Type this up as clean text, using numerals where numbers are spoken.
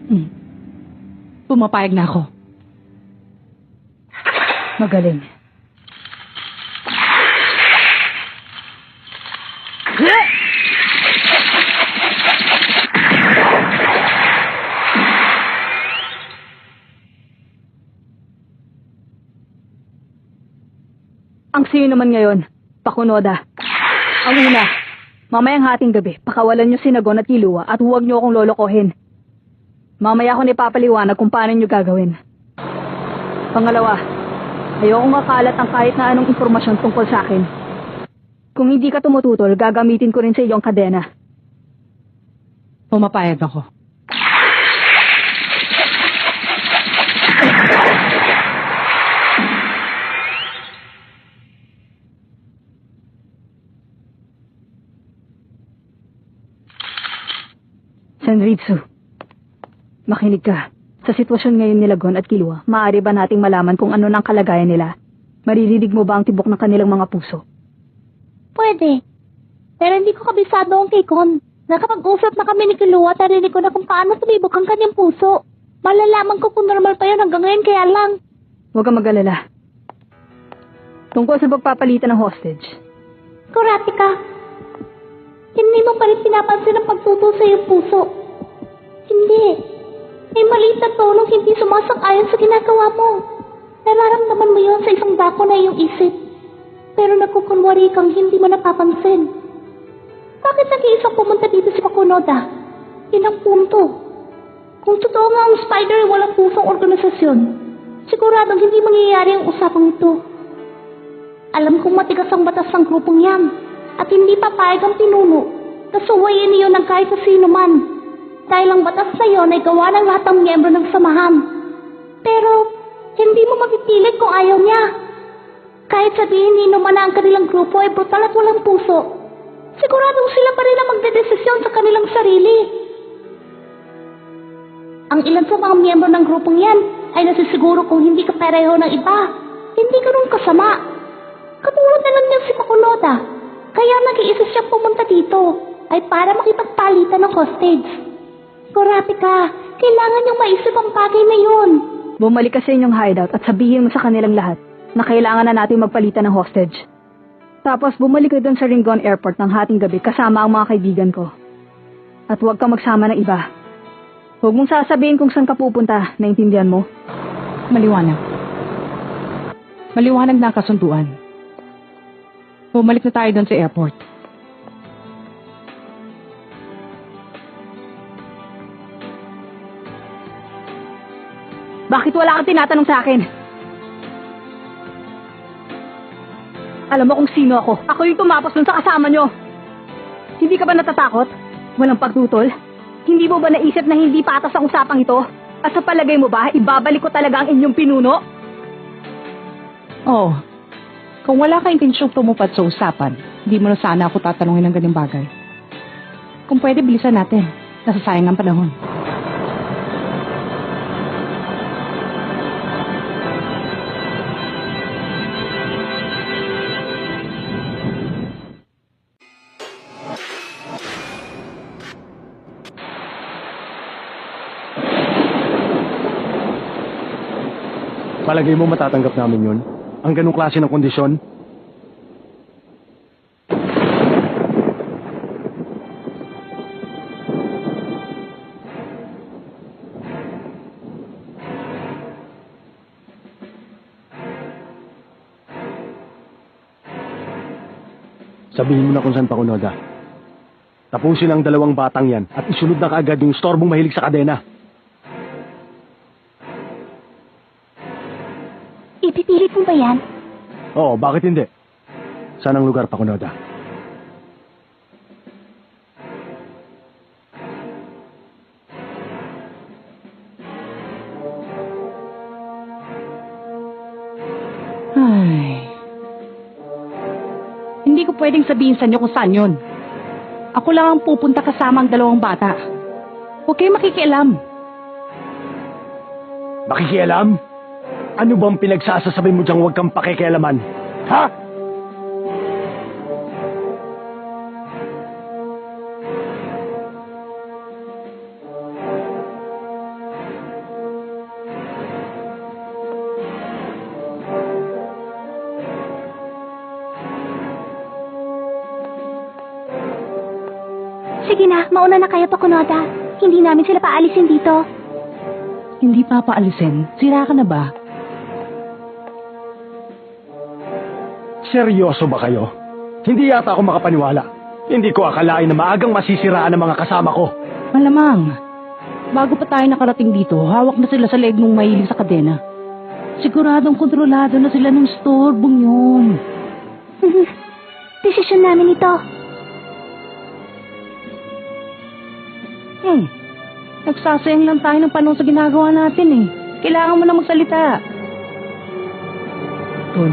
Hmm. Pumapayag na ako. Magaling. Ang siyo naman ngayon, Pakunoda. Ang una, mamayang hating gabi, pakawalan niyo si Nagon at Kilua at huwag niyo akong lolokohin. Mamaya ko ipapaliwanag kung paano niyo gagawin. Pangalawa, ayokong makalat ang kahit na anong impormasyon tungkol sa akin. Kung hindi ka tumututol, gagamitin ko rin sa iyong kadena. Pumapayag ako. Senritsu, makinig ka. Sa sitwasyon ngayon ni Lagon at Kilua, maaari ba nating malaman kung ano ng kalagayan nila? Maririnig mo ba ang tibok ng kanilang mga puso? Pwede. Pero hindi ko kabisado ang kikon. Nakapag-usap na kami ni Kilua at narinig ko na kung paano sumibok ang kanyang puso. Malalaman ko kung normal pa yun hanggang ngayon kaya lang. Huwag kang mag-alala. Tungkol sa pagpapalitan ng hostage. Kurapika, hindi mo pa rin pinapansin ang pagtuto sa iyong puso. Hindi. May maliit na tonong hindi sumasang-ayon sa ginagawa mo. Nararamdaman mo yun sa isang dako na iyong isip. Pero nagkukunwari kang hindi mo napapansin. Bakit nag-iisang pumunta dito si Pakunoda? Yun ang punto. Kung totoo nga ang Spider ay walang pusong organisasyon, siguradong hindi mangyayari ang usapang ito. Alam kong matigas ang batas ng grupong yan, at hindi papayag ang pinuno na suwayin niyo ng kahit na sino man, dahil ang batas na yon ay gawa ng lahat ng miyembro ng samahan. Pero, hindi mo mapipilit kung ayaw niya. Kahit sabihin ni naman na ang kanilang grupo ay brutal at walang puso, siguradong sila pa rin ang magdedesisyon sa kanilang sarili. Ang ilan sa mga miyembro ng grupong yan ay nasisiguro kung hindi ka pareho ng iba, hindi ka rin kasama. Katulad na lang niya si Pakunoda, kaya nag-iisa siyang pumunta dito ay para makipagpalitan ng hostage. Kurapika, kailangan niyong maisip ang bagay na yun. Bumalik ka sa inyong hideout at sabihin mo sa kanilang lahat na kailangan na natin magpalitan ng hostage. Tapos bumalik ka doon sa Ringon Airport ng hating gabi kasama ang mga kaibigan ko. At huwag kang magsama ng iba. Huwag mong sasabihin kung saan ka pupunta, naintindihan mo? Maliwanag. Maliwanag na ang kasunduan. Bumalik na tayo doon sa airport. Bakit wala kang tinatanong sa akin? Alam mo kung sino ako. Ako yung tumapos dun sa kasama nyo. Hindi ka ba natatakot? Walang pagtutol? Hindi mo ba naisip na hindi patas ang usapang ito? At sa palagay mo ba, ibabalik ko talaga ang inyong pinuno? Oo. Kung wala ka intensyong tumupad sa usapan, hindi mo na sana ako tatanungin ng ganyang bagay. Kung pwede, bilisan natin. Nasasayang ang panahon. Palagay mo matatanggap namin yun? Ang ganong klase ng kondisyon? Sabihin mo na kung saan Pakunoda. Tapusin ang dalawang batang yan at isunod na kaagad yung storbong mahilig sa kadena. Ipipilit mo ba yan? Oo, bakit hindi? Saan ang lugar, Pakunoda? Ay. Hindi ko pwedeng sabihin sa inyo kung saan yun. Ako lang ang pupunta kasama ang dalawang bata. Huwag kayong makikialam. Makikialam? Ano bang pinagsasasabi mo diyang huwag kang pakikialaman? Ha? Sige na, mauna na kayo, Pakunoda. Hindi namin sila paalisin dito. Hindi papaalisin. Sira ka na ba? Seryoso ba kayo? Hindi yata ako makapaniwala. Hindi ko akalain na maagang masisiraan ang mga kasama ko. Malamang. Bago pa tayo nakarating dito, hawak na sila sa leeg nung mahilig sa kadena. Siguradong kontrolado na sila ng storbong yun. Desisyon namin ito. Nagsasayang lang tayo ng panahon sa ginagawa natin eh. Kailangan mo na magsalita. Ton,